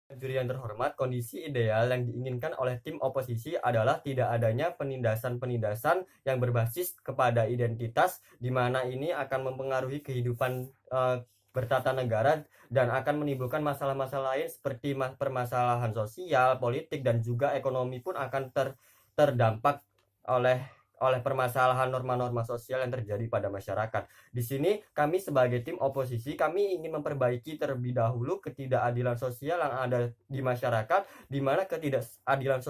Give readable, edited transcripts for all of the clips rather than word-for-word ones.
Juri yang terhormat, kondisi ideal yang diinginkan oleh tim oposisi adalah tidak adanya penindasan-penindasan yang berbasis kepada identitas, di mana ini akan mempengaruhi kehidupan bertata negara dan akan menimbulkan masalah-masalah lain seperti permasalahan sosial, politik, dan juga ekonomi pun akan terdampak oleh permasalahan norma-norma sosial yang terjadi pada masyarakat. Di sini kami sebagai tim oposisi, kami ingin memperbaiki terlebih dahulu ketidakadilan sosial yang ada di masyarakat, di mana ketidakadilan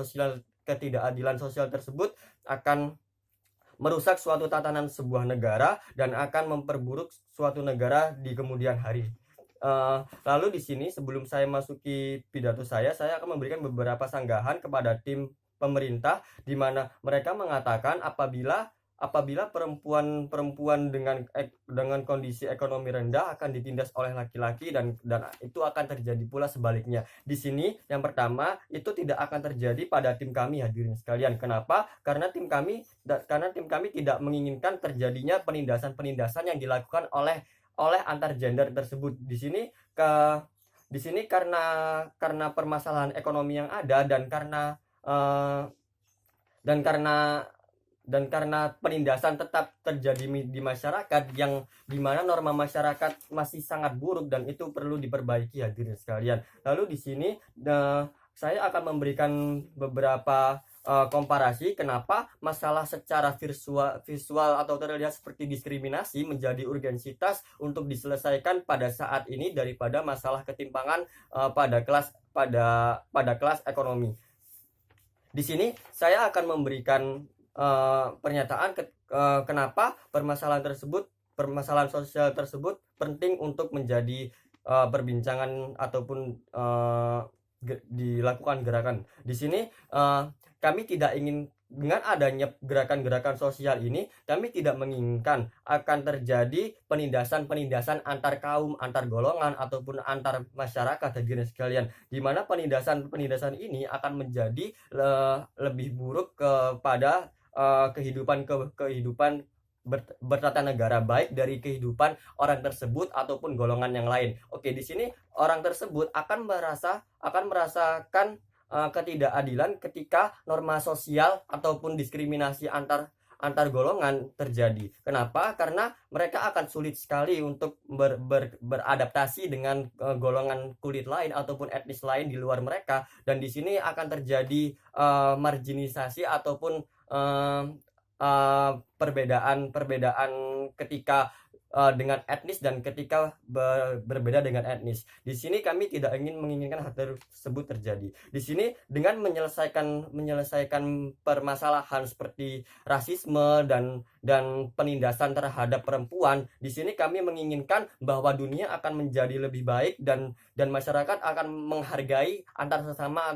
sosial tersebut akan merusak suatu tatanan sebuah negara dan akan memperburuk suatu negara di kemudian hari. Lalu di sini sebelum saya masuki pidato saya akan memberikan beberapa sanggahan kepada tim pemerintah, di mana mereka mengatakan apabila perempuan-perempuan dengan kondisi ekonomi rendah akan ditindas oleh laki-laki dan itu akan terjadi pula sebaliknya. Di sini yang pertama itu tidak akan terjadi pada tim kami, hadirin sekalian. Kenapa? Karena tim kami tidak menginginkan terjadinya penindasan-penindasan yang dilakukan oleh antar gender tersebut. Di sini karena permasalahan ekonomi yang ada dan karena uh, dan karena penindasan tetap terjadi di masyarakat, yang dimana norma masyarakat masih sangat buruk dan itu perlu diperbaiki, hadirin sekalian. Lalu di sini saya akan memberikan beberapa komparasi kenapa masalah secara visual atau terlihat seperti diskriminasi menjadi urgensitas untuk diselesaikan pada saat ini daripada masalah ketimpangan pada kelas ekonomi. Di sini saya akan memberikan pernyataan kenapa permasalahan sosial tersebut penting untuk menjadi perbincangan ataupun dilakukan gerakan. Di sini kami tidak ingin, dengan adanya gerakan-gerakan sosial ini, kami tidak menginginkan akan terjadi penindasan-penindasan antar kaum, antar golongan, ataupun antar masyarakat, hadirin sekalian, di mana penindasan-penindasan ini akan menjadi lebih buruk kepada kehidupan bertata negara, baik dari kehidupan orang tersebut ataupun golongan yang lain. Oke, di sini orang tersebut akan merasakan ketidakadilan ketika norma sosial ataupun diskriminasi antar golongan terjadi. Kenapa? Karena mereka akan sulit sekali untuk beradaptasi dengan golongan kulit lain ataupun etnis lain di luar mereka, dan di sini akan terjadi marginalisasi ataupun perbedaan ketika dengan etnis dan ketika berbeda dengan etnis. Di sini kami tidak menginginkan hal tersebut terjadi. Di sini dengan menyelesaikan permasalahan seperti rasisme dan penindasan terhadap perempuan, di sini kami menginginkan bahwa dunia akan menjadi lebih baik dan masyarakat akan menghargai antar sesama,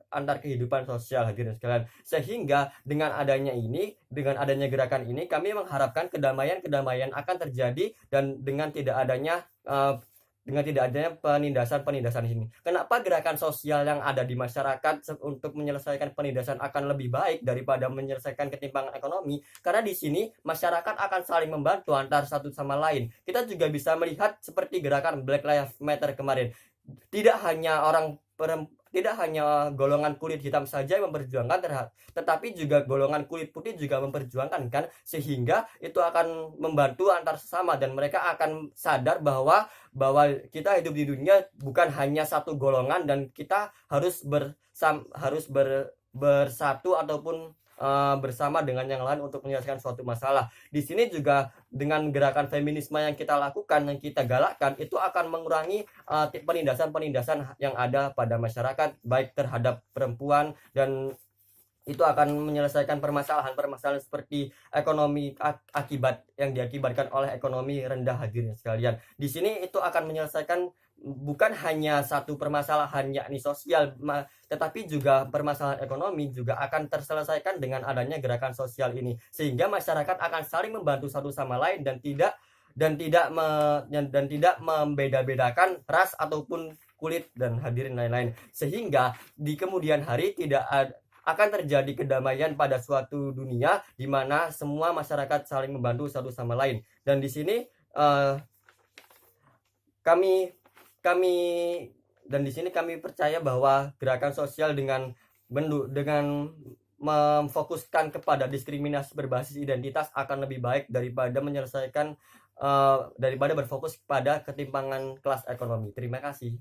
antar kehidupan sosial, hadirin sekalian. Sehingga dengan adanya gerakan ini, kami mengharapkan kedamaian akan terjadi dan dengan tidak adanya penindasan ini. Kenapa gerakan sosial yang ada di masyarakat untuk menyelesaikan penindasan akan lebih baik daripada menyelesaikan ketimpangan ekonomi? Karena di sini masyarakat akan saling membantu antar satu sama lain. Kita juga bisa melihat seperti gerakan Black Lives Matter kemarin. Tidak hanya golongan kulit hitam saja yang memperjuangkan, tetapi juga golongan kulit putih juga memperjuangkan, kan, sehingga itu akan membantu antar sesama dan mereka akan sadar bahwa kita hidup di dunia bukan hanya satu golongan dan kita harus bersatu ataupun bersama dengan yang lain untuk menyelesaikan suatu masalah. Di sini juga dengan gerakan feminisme yang kita lakukan, yang kita galakkan, itu akan mengurangi penindasan-penindasan yang ada pada masyarakat, baik terhadap perempuan, dan itu akan menyelesaikan permasalahan-permasalahan seperti ekonomi yang diakibatkan oleh ekonomi rendah, hadirin sekalian. Di sini itu akan menyelesaikan bukan hanya satu permasalahan yakni sosial, tetapi juga permasalahan ekonomi juga akan terselesaikan dengan adanya gerakan sosial ini, sehingga masyarakat akan saling membantu satu sama lain dan tidak membeda-bedakan ras ataupun kulit dan hadirin lain-lain, sehingga di kemudian hari akan terjadi kedamaian pada suatu dunia di mana semua masyarakat saling membantu satu sama lain. Dan di sini kami Dan di sini kami percaya bahwa gerakan sosial dengan memfokuskan kepada diskriminasi berbasis identitas akan lebih baik daripada menyelesaikan daripada berfokus pada ketimpangan kelas ekonomi. Terima kasih.